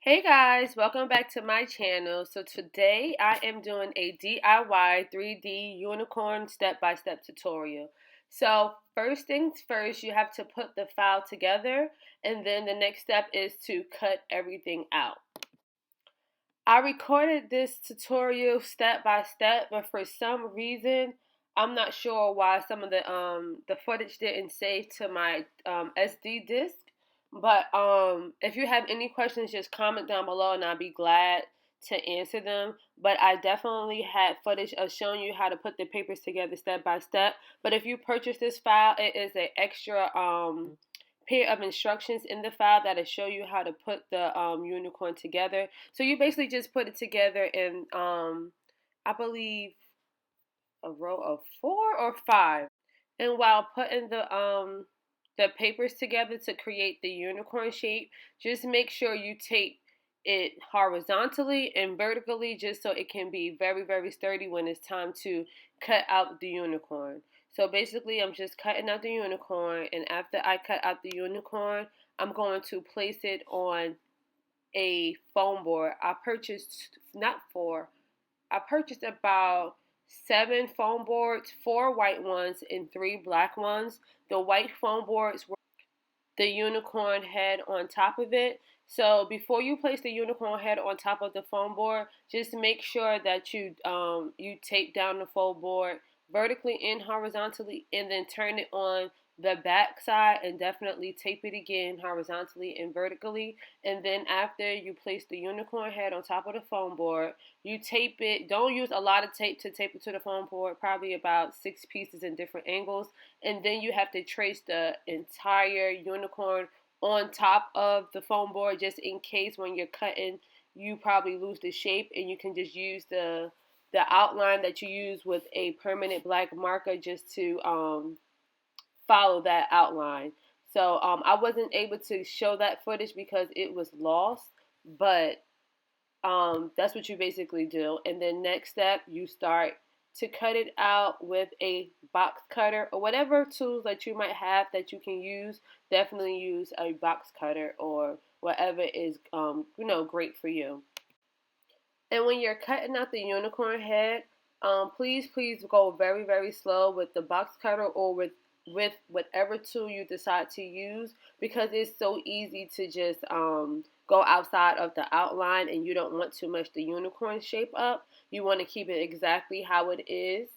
Hey guys, welcome back to my channel. So today I am doing a DIY 3D unicorn step-by-step tutorial. So first things first, you have to put the file together, and then the next step is to cut everything out. I recorded this tutorial step by step, but for some reason I'm not sure why some of the footage didn't save to my SD disk. But if you have any questions, just comment down below and I'll be glad to answer them. But I definitely had footage of showing you how to put the papers together step by step. But if you purchase this file, it is an extra pair of instructions in the file that'll show you how to put the unicorn together. So you basically just put it together in I believe a row of 4 or 5. And while putting the papers together to create the unicorn shape, just make sure you tape it horizontally and vertically just so it can be very sturdy when it's time to cut out the unicorn. So basically I'm just cutting out the unicorn, and after I cut out the unicorn, I'm going to place it on a foam board. I purchased about 7 foam boards, 4 white ones and 3 black ones. The white foam boards were the unicorn head on top of it. So before you place the unicorn head on top of the foam board, just make sure that you tape down the foam board vertically and horizontally, and then turn it on the back side and definitely tape it again horizontally and vertically. And then after you place the unicorn head on top of the foam board, you tape it. Don't use a lot of tape to tape it to the foam board, probably about 6 pieces in different angles. And then you have to trace the entire unicorn on top of the foam board, just in case when you're cutting you probably lose the shape, and you can just use the outline that you use with a permanent black marker just to follow that outline. So I wasn't able to show that footage because it was lost, but that's what you basically do. And then next step, you start to cut it out with a box cutter or whatever tools that you might have that you can use. Definitely use a box cutter or whatever is great for you. And when you're cutting out the unicorn head, please go very slow with the box cutter or with whatever tool you decide to use, because it's so easy to just go outside of the outline, and you don't want too much the unicorn shape up. You want to keep it exactly how it is,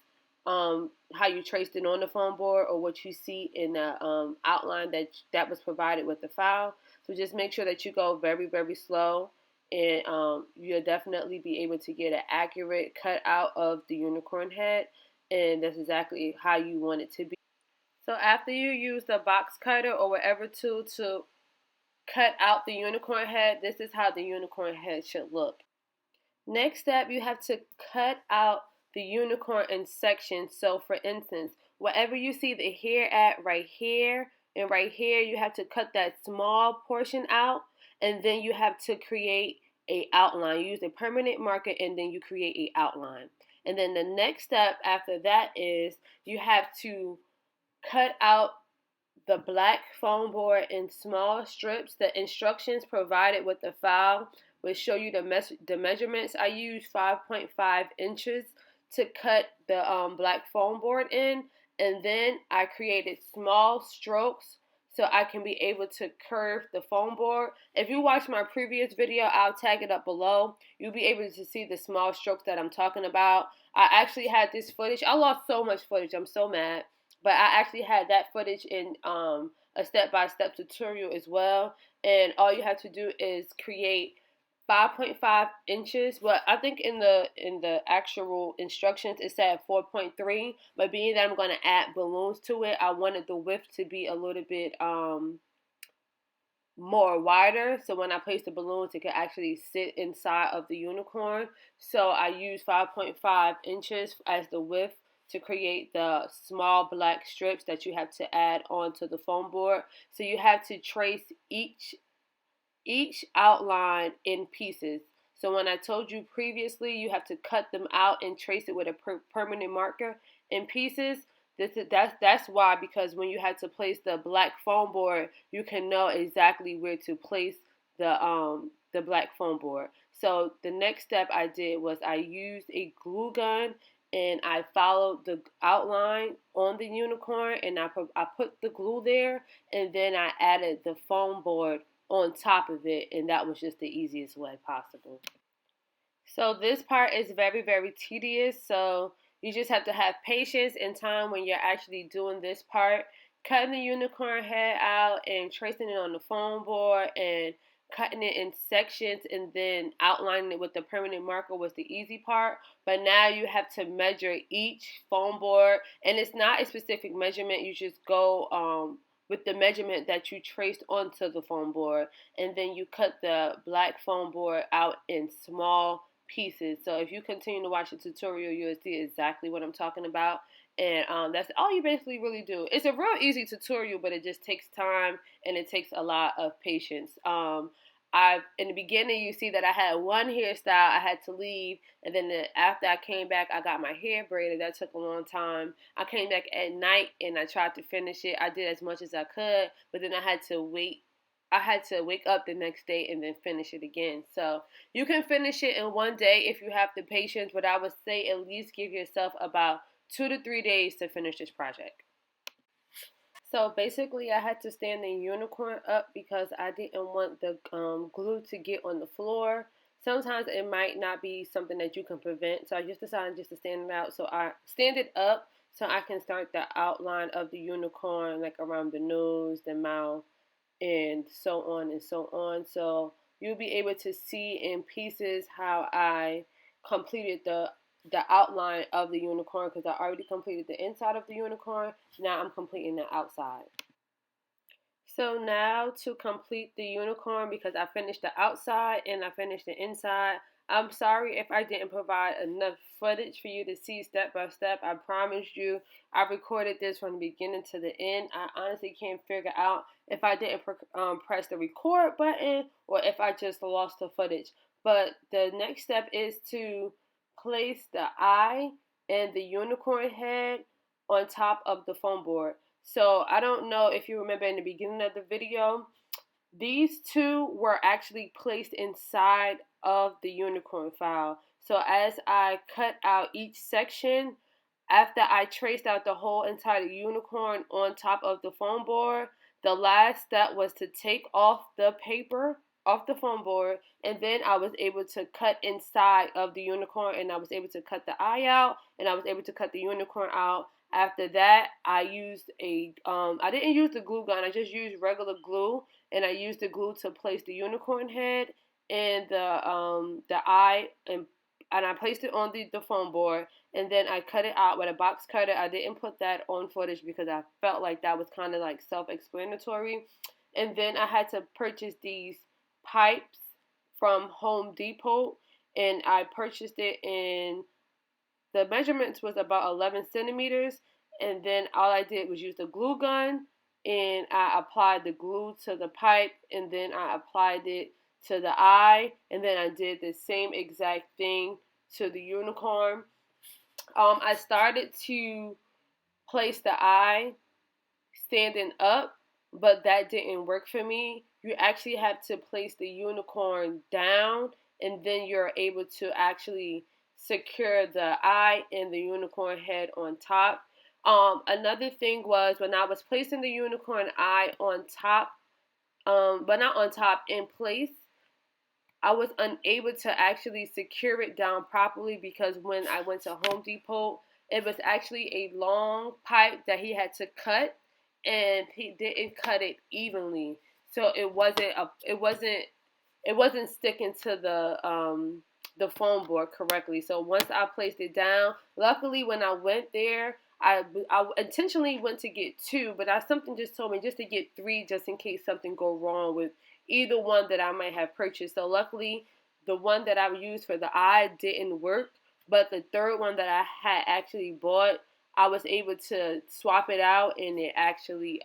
how you traced it on the foam board or what you see in the outline that was provided with the file. So just make sure that you go very slow, and you'll definitely be able to get an accurate cut out of the unicorn head, and that's exactly how you want it to be. So after you use the box cutter or whatever tool to cut out the unicorn head, this is how the unicorn head should look. Next step, you have to cut out the unicorn in sections. So for instance, wherever you see the hair at right here and right here, you have to cut that small portion out, and then you have to create a outline. You use a permanent marker and then you create a outline. And then the next step after that is you have to cut out the black foam board in small strips. The instructions provided with the file will show you the measurements. I used 5.5 inches to cut the black foam board in, and then I created small strokes so I can be able to curve the foam board. If you watch my previous video, I'll tag it up below. You'll be able to see the small strokes that I'm talking about. I actually had this footage. I lost so much footage. I'm so mad. But I actually had that footage in a step-by-step tutorial as well. And all you have to do is create 5.5 inches. Well, I think in the actual instructions it said 4.3. But being that I'm going to add balloons to it, I wanted the width to be a little bit more wider, so when I place the balloons it can actually sit inside of the unicorn. So I used 5.5 inches as the width to create the small black strips that you have to add onto the foam board. So you have to trace each outline in pieces. So when I told you previously you have to cut them out and trace it with a permanent marker in pieces, that's why, because when you have to place the black foam board, you can know exactly where to place the black foam board. So the next step I did was I used a glue gun and I followed the outline on the unicorn and I put the glue there and then I added the foam board on top of it, and that was just the easiest way possible. So this part is very, very tedious. So you just have to have patience and time when you're actually doing this part. Cutting the unicorn head out and tracing it on the foam board and cutting it in sections and then outlining it with the permanent marker was the easy part. But now you have to measure each foam board, and it's not a specific measurement. You just go with the measurement that you traced onto the foam board, and then you cut the black foam board out in small pieces. So if you continue to watch the tutorial, you'll see exactly what I'm talking about. And that's all you basically really do. It's a real easy tutorial, but it just takes time and it takes a lot of patience. I in the beginning, you see that I had one hairstyle I had to leave, and then after I came back, I got my hair braided. That took a long time. I came back at night and I tried to finish it. I did as much as I could, but then I had to wait. I had to wake up the next day and then finish it again. So you can finish it in one day if you have the patience, but I would say at least give yourself about 2 to 3 days to finish this project. So basically, I had to stand the unicorn up because I didn't want the glue to get on the floor. Sometimes it might not be something that you can prevent, so I just decided just to stand it out. So I stand it up so I can start the outline of the unicorn, like around the nose, the mouth, and so on and so on. So you'll be able to see in pieces how I completed the outline of the unicorn because I already completed the inside of the unicorn. Now I'm completing the outside. So now to complete the unicorn, because I finished the outside and I finished the inside, I'm sorry if I didn't provide enough footage for you to see step by step. I promise you I recorded this from the beginning to the end. I honestly can't figure out if I didn't press the record button or if I just lost the footage. But the next step is to place the eye and the unicorn head on top of the foam board. So I don't know if you remember in the beginning of the video, these two were actually placed inside of the unicorn file. So as I cut out each section, after I traced out the whole entire unicorn on top of the foam board, the last step was to take off the paper off the foam board, and then I was able to cut inside of the unicorn, and I was able to cut the eye out, and I was able to cut the unicorn out. After that, I used I didn't use the glue gun, I just used regular glue, and I used the glue to place the unicorn head and the eye, and I placed it on the foam board, and then I cut it out with a box cutter. I didn't put that on footage because I felt like that was kind of like self-explanatory. And then I had to purchase these pipes from Home Depot, and I purchased it in, the measurements was about 11 centimeters, and then all I did was use the glue gun, and I applied the glue to the pipe, and then I applied it to the eye, and then I did the same exact thing to the unicorn. I started to place the eye standing up, but that didn't work for me. You actually have to place the unicorn down, and then you're able to actually secure the eye and the unicorn head on top. Another thing was when I was placing the unicorn eye on top, but not on top, in place, I was unable to actually secure it down properly because when I went to Home Depot, it was actually a long pipe that he had to cut, and he didn't cut it evenly, so it wasn't sticking to the foam board correctly. So once I placed it down, luckily when I went there, I intentionally went to get two, but something just told me just to get three just in case something go wrong with either one that I might have purchased. So luckily, the one that I used for the eye didn't work, but the third one that I had actually bought, I was able to swap it out, and it actually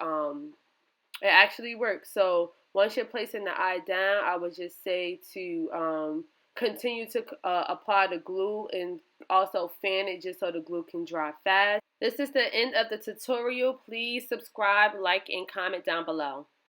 worked. So once you're placing the eye down, I would just say to continue to apply the glue and also fan it just so the glue can dry fast. This is the end of the tutorial. Please subscribe, like, and comment down below.